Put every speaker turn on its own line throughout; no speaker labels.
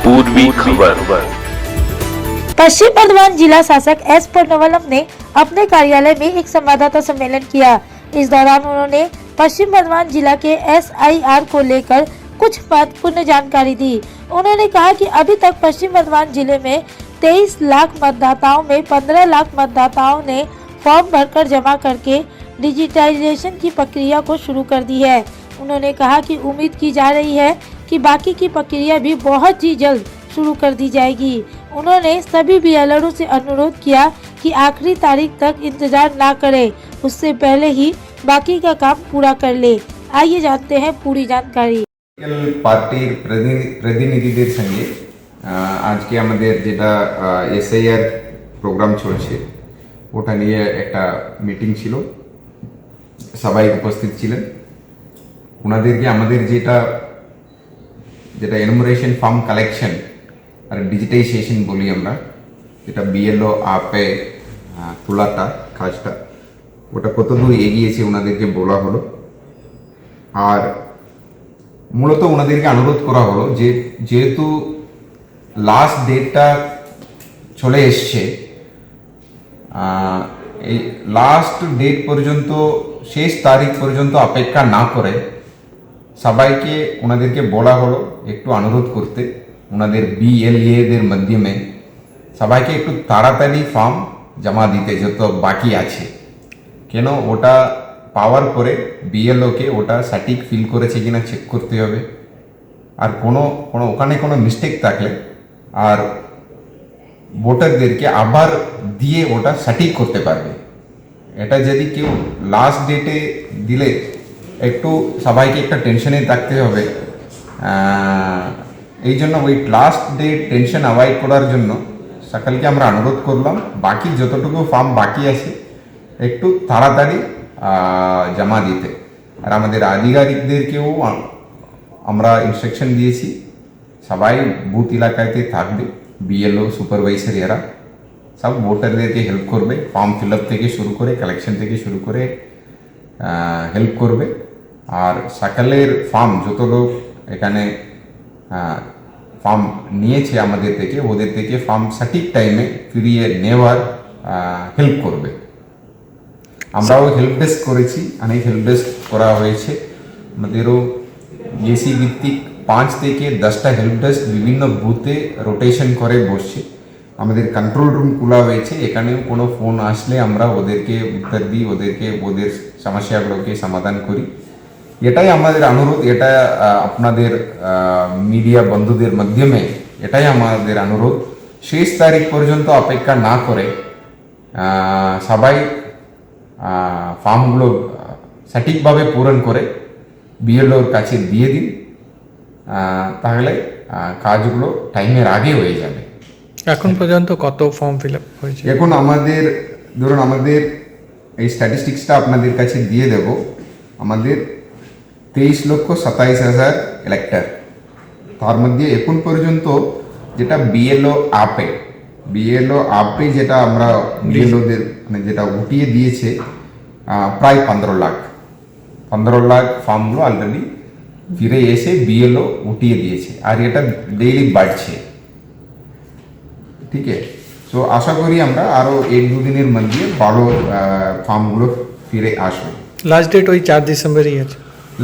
पूर्वी खबर।
पश्चिम बर्धमान जिला शासक एस पन्नवलम ने अपने कार्यालय में एक संवाददाता सम्मेलन किया। इस दौरान उन्होंने पश्चिम बर्धमान जिला के SIR को लेकर कुछ महत्वपूर्ण जानकारी दी। उन्होंने कहा कि अभी तक पश्चिम बर्धमान जिले में 23 लाख मतदाताओं में 15 लाख मतदाताओं ने फॉर्म भरकर जमा करके डिजिटाइजेशन की प्रक्रिया को शुरू कर दी है। उन्होंने कहा कि उम्मीद की जा रही है कि बाकी की प्रक्रिया भी बहुत ही जल्द शुरू कर दी जाएगी। उन्होंने सभी BLRओ से अनुरोध किया कि आखिरी तारीख तक इंतजार ना करें, उससे पहले ही बाकी का काम पूरा कर ले। आइए जानते हैं पूरी जानकारी।
পার্টির প্রতিনিধিদের সঙ্গে আজকে আমাদের যেটা SIR প্রোগ্রাম চলছে ওটা নিয়ে একটা মিটিং ছিল, সবাই উপস্থিত ছিলেন। ওনাদেরকে আমাদের যেটা এনুমারেশন ফর্ম কালেকশন আর ডিজিটাইজেশন বলি আমরা, যেটা BLO আপে তোলাটা কাজটা, ওটা কতদূর এগিয়েছে ওনাদেরকে বলা হলো। আর মূলত ওনাদেরকে অনুরোধ করা হলো যে যেহেতু লাস্ট ডেটটা চলে এসছে, এই লাস্ট ডেট পর্যন্ত, শেষ তারিখ পর্যন্ত অপেক্ষা না করে সবাইকে ওনাদেরকে বলা হলো একটু অনুরোধ করতে, ওনাদের BLAদের মাধ্যমে সবাইকে একটু তাড়াতাড়ি ফর্ম জমা দিতে যত বাকি আছে। কেন ওটা পাওয়ার পরে BLOকে ওটা সঠিক ফিল করেছে কিনা চেক করতে হবে। আর ওখানে কোনো মিস্টেক থাকলে আর ভোটারদেরকে আবার দিয়ে ওটা সঠিক করতে পারবে। এটা যদি কেউ লাস্ট ডেটে দিলে একটু সবাইকে একটা টেনশনে থাকতে হবে। এই জন্য ওই লাস্ট ডেট টেনশন অ্যাভয়েড করার জন্য সকলকে আমরা অনুরোধ করলাম বাকি যতটুকু ফর্ম বাকি আছে একটু তাড়াতাড়ি জমা দিতে। আর আমাদের আধিকারিকদেরকেও আমরা ইনস্ট্রাকশন দিয়েছি সবাই বুথ এলাকাতে থাকবে, BLO সুপারভাইজার এরা সব ভোটারদেরকে হেল্প করবে, ফর্ম ফিল আপ থেকে শুরু করে কালেকশন থেকে শুরু করে হেল্প করবে। আর সকলের ফর্ম যত লোক এখানে ফর্ম নিয়েছে আমাদের থেকে, ওদের থেকে ফর্ম সঠিক টাইমে ফিরিয়ে নেওয়ার হেল্প করবে। আমরাও হেল্প ডেস্ক করেছি, অনেক হেল্প ডেস্ক করা হয়েছে। আমাদেরও এসি ভিত্তিক 5 থেকে 10টা হেল্প ডেস্ক বিভিন্ন বুথে রোটেশন করে বসছে। আমাদের কন্ট্রোল রুম খোলা হয়েছে, এখানেও কোনো ফোন আসলে আমরা ওদেরকে উত্তর দিই, ওদের সমস্যাগুলোকে সমাধান করি। এটাই আমাদের অনুরোধ, এটা আপনাদের মিডিয়া বন্ধুদের মাধ্যমে এটাই আমাদের অনুরোধ, শেষ তারিখ পর্যন্ত অপেক্ষা না করে সবাই ফর্মগুলো সঠিকভাবে পূরণ করে BLOর কাছে দিয়ে দিন, তাহলে কাজগুলো টাইমের আগে হয়ে যাবে।
এখন পর্যন্ত কত ফর্ম ফিল আপ হয়েছে?
এখন আমাদের ধরুন আমাদের এই স্ট্যাটিস্টিক্সটা আপনাদের কাছে দিয়ে দেব। আমাদের 23,27,000 ইলেক্টর, তার মধ্যে এখন পর্যন্ত যেটা BLO আপে যেটা আমরা BLOদের মানে যেটা উঠিয়ে দিয়েছে প্রায় 15 লাখ ফর্মগুলো অলরেডি ফিরে এসে BLO উঠিয়ে দিয়েছে। আর এটা ডেইলি বাড়ছে, ঠিক আছে। সো আশা করি আমরা আরও 1-2 দিনের মধ্যে ভালো ফর্মগুলো ফিরে আসবে।
লাস্ট ডেট ওই 4 ডিসেম্বরই আছে।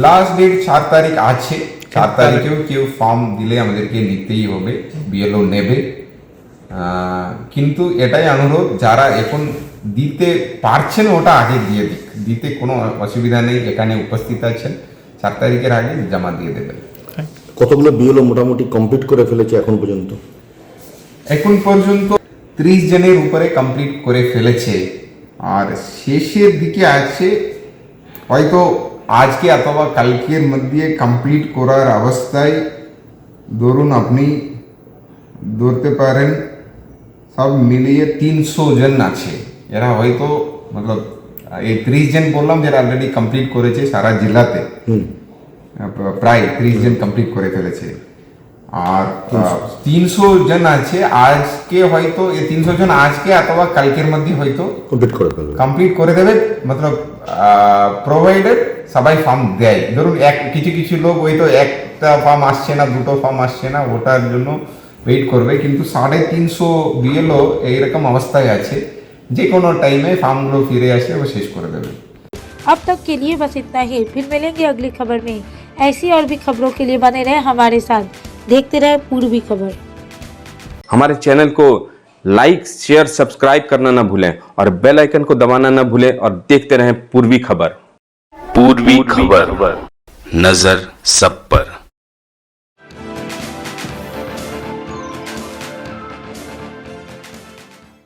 লাস্ট ডেট 4 তারিখ আছে। 4 তারিখেও কেউ ফর্ম দিলে আমাদেরকে নিতেই হবে, BLO নেবে। কিন্তু এটাই অনুরোধ, যারা এখন দিতে পারছেন ওটা আগে দিয়ে দিতে কোনো অসুবিধা নেই, এখানে উপস্থিত আছেন 4 তারিখের আগে জমা দিয়ে দেবেন।
কতগুলো BLO মোটামুটি কমপ্লিট করে ফেলেছে এখন পর্যন্ত?
এখন পর্যন্ত 30 জনের উপরে কমপ্লিট করে ফেলেছে। আর শেষের দিকে আছে, হয়তো আজকে অথবা কালকের মধ্যে কমপ্লিট করার অবস্থায় ধরুন আপনি ধরতে পারেন সব মিলিয়ে 300 জন আছে। এরা হয়তো মতলব এই 30 জন বললাম যারা অলরেডি কমপ্লিট করেছে সারা জেলাতে, প্রায় 30 জন কমপ্লিট করে ফেলেছে। আর 300 জন আছে আজকে, হয়তো এই 300 জন আজকে অথবা কালকের মধ্যে হয়তো কমপ্লিট করে দেবে। মতলব প্রোভাইডেড সবাই ফর্ম দেয়। ধরুন কিছু লোক হয়তো একটা ফর্ম আসছে না, দুটো ফর্ম আসছে না, ওটার জন্য ওয়েট করবে, কিন্তু 350 বিএলও এইরকম অবস্থায় আছে, যে কোনো টাইমে ফার্মগুলো ফিরে আসে ও শেষ করে দেবে।
अब तक के लिए बस इतना ही, फिर मिलेंगे अगली खबर में। ऐसी और भी खबरों के लिए बने रहे हमारे साथ, देखते रहे पूर्वी खबर।
हमारे चैनल को लाइक शेयर सब्सक्राइब करना ना भूलें और बेल आइकन को दबाना ना भूलें और देखते रहें पूर्वी खबर।
पूर्वी खबर, नजर सब पर।